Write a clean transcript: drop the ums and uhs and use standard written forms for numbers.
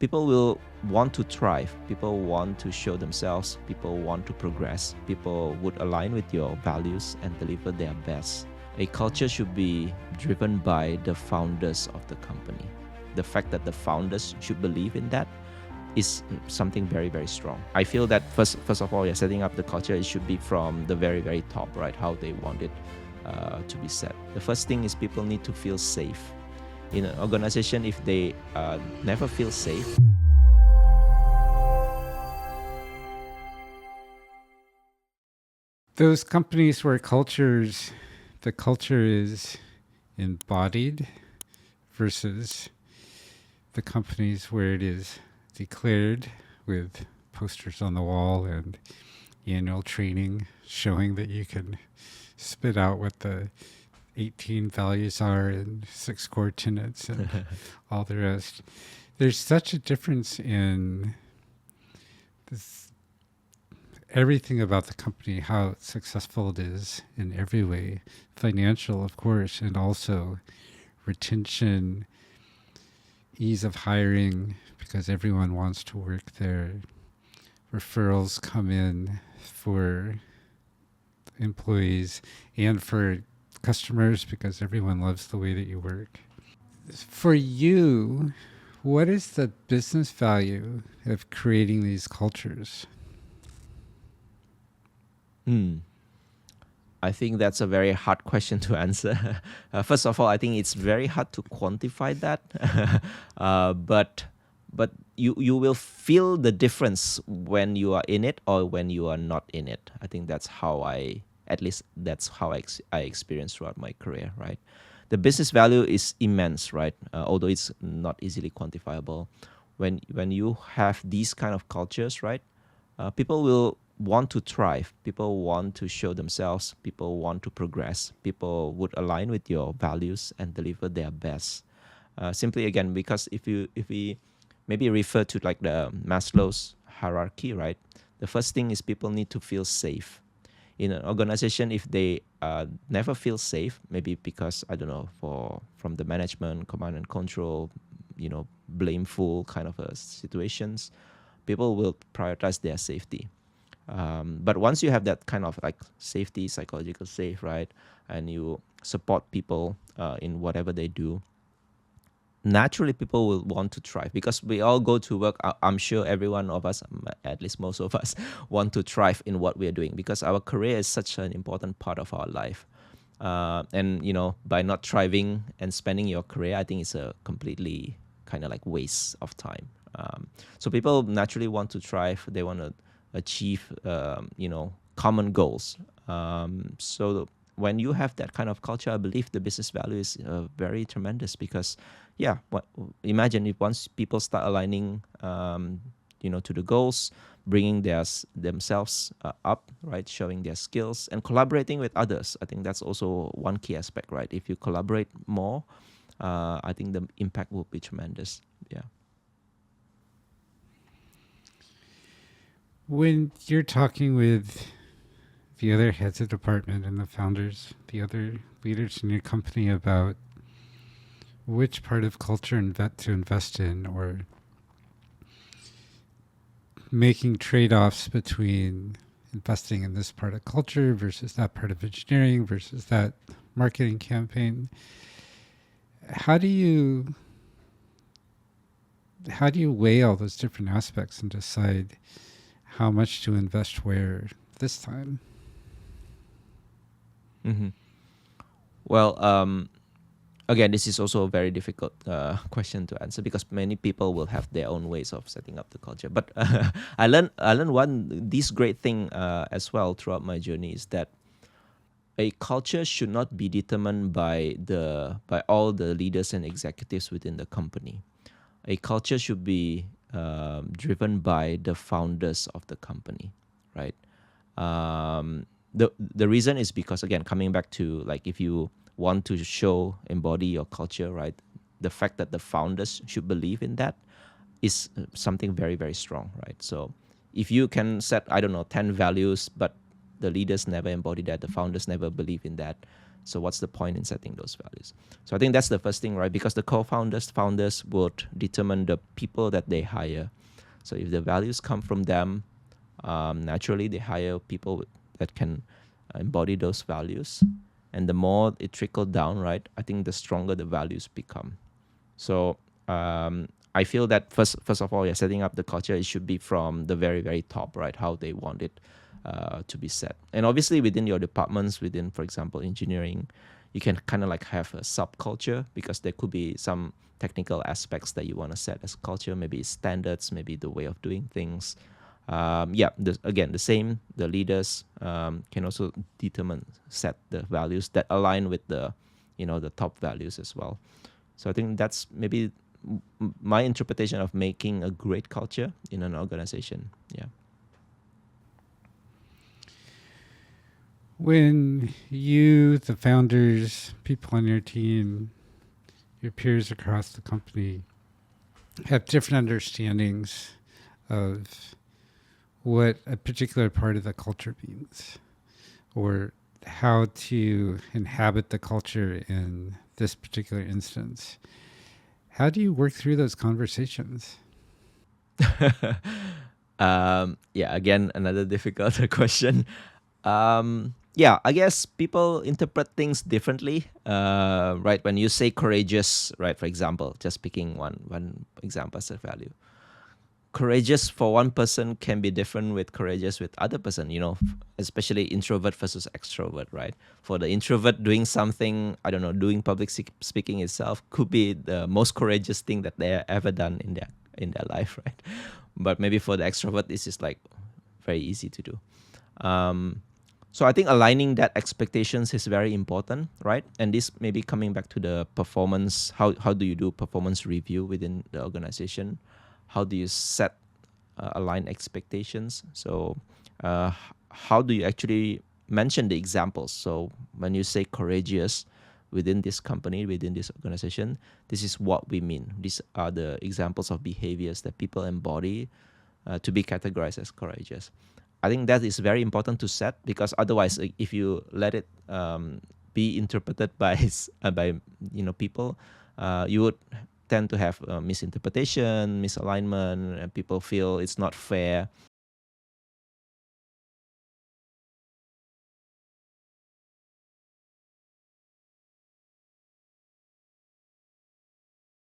people will want to thrive, people want to show themselves, people want to progress, people would align with your values and deliver their best. A culture should be driven by the founders of the company. The fact that the founders should believe in that is something very, very strong. I feel that first of all, you're setting up the culture. It should be from the very, very top, right? How they want it to be set. The first thing is people need to feel safe. In an organization, if they never feel safe, those companies where the culture is embodied versus the companies where it is declared with posters on the wall and annual training showing that you can spit out what the 18 values are and 6 core tenets and all the rest. There's such a difference in this, everything about the company, how successful it is in every way, financial, of course, and also retention, ease of hiring, because everyone wants to work there. Referrals come in for employees and for customers because everyone loves the way that you work. For you, what is the business value of creating these cultures? I think that's a very hard question to answer. First of all, I think it's very hard to quantify that, but you will feel the difference when you are in it or when you are not in it. I think that's how I experienced throughout my career, right? The business value is immense, right? Although it's not easily quantifiable. When you have these kind of cultures, right? People will want to thrive, people want to show themselves, people want to progress, people would align with your values and deliver their best. Simply again, because if we maybe refer to like the Maslow's hierarchy, right? The first thing is people need to feel safe. In an organization, if they never feel safe, maybe because I don't know, from the management, command and control, blameful kind of situations, people will prioritize their safety. But once you have that kind of like safety, psychological safe, right, and you support people in whatever they do, naturally people will want to thrive because we all go to work. I'm sure every one of us, at least most of us, want to thrive in what we are doing because our career is such an important part of our life. And by not thriving and spending your career, I think it's a completely kind of like waste of time. So people naturally want to thrive. They want to achieve common goals. So when you have that kind of culture, I believe the business value is very tremendous because imagine if once people start aligning to the goals, bringing themselves up, right, showing their skills and collaborating with others. I think that's also one key aspect, right? If you collaborate more, I think the impact will be tremendous. Yeah. When you're talking with the other heads of department and the founders, the other leaders in your company about which part of culture to invest in or making trade-offs between investing in this part of culture versus that part of engineering versus that marketing campaign, how do you weigh all those different aspects and decide how much to invest where this time? Mm-hmm. Well, again, this is also a very difficult question to answer because many people will have their own ways of setting up the culture. But I learned this great thing as well throughout my journey is that a culture should not be determined by all the leaders and executives within the company. A culture should be driven by the founders of the company, right? The reason is because, again, coming back to like if you want to embody your culture, right? The fact that the founders should believe in that is something very, very strong, right? So if you can set, I don't know, 10 values, but the leaders never embody that, the founders never believe in that, So what's the point in setting those values? So I think that's the first thing, right? Because the founders would determine the people that they hire. So if the values come from them, naturally they hire people that can embody those values. And the more it trickled down, right, I think the stronger the values become. So I feel that first of all, yeah, setting up the culture, it should be from the very, very top, right? How they want it to be set. And obviously within your departments, within, for example, engineering, you can kind of like have a subculture because there could be some technical aspects that you want to set as culture, maybe standards, maybe the way of doing things. Yeah, again, the same. The leaders can also set the values that align with the top values as well. So I think that's maybe my interpretation of making a great culture in an organization. Yeah. When you, the founders, people on your team, your peers across the company have different understandings of what a particular part of the culture means, or how to inhabit the culture in this particular instance, how do you work through those conversations? Yeah, again, another difficult question. Yeah, I guess people interpret things differently. Right, when you say courageous, right, for example, just picking one example as a value. Courageous for one person can be different with courageous with other person, especially introvert versus extrovert, right? For the introvert, doing something, I don't know, doing public speaking itself could be the most courageous thing that they ever done in their life, right? But maybe for the extrovert, this is like very easy to do. So I think aligning that expectations is very important, right? And this may be coming back to the performance. How do you do performance review within the organization? How do you set align expectations? So how do you actually mention the examples? So when you say courageous within this company, within this organization, this is what we mean. These are the examples of behaviors that people embody to be categorized as courageous. I think that is very important to set, because otherwise, if you let it be interpreted by by people, you would tend to have misinterpretation, misalignment, and people feel it's not fair.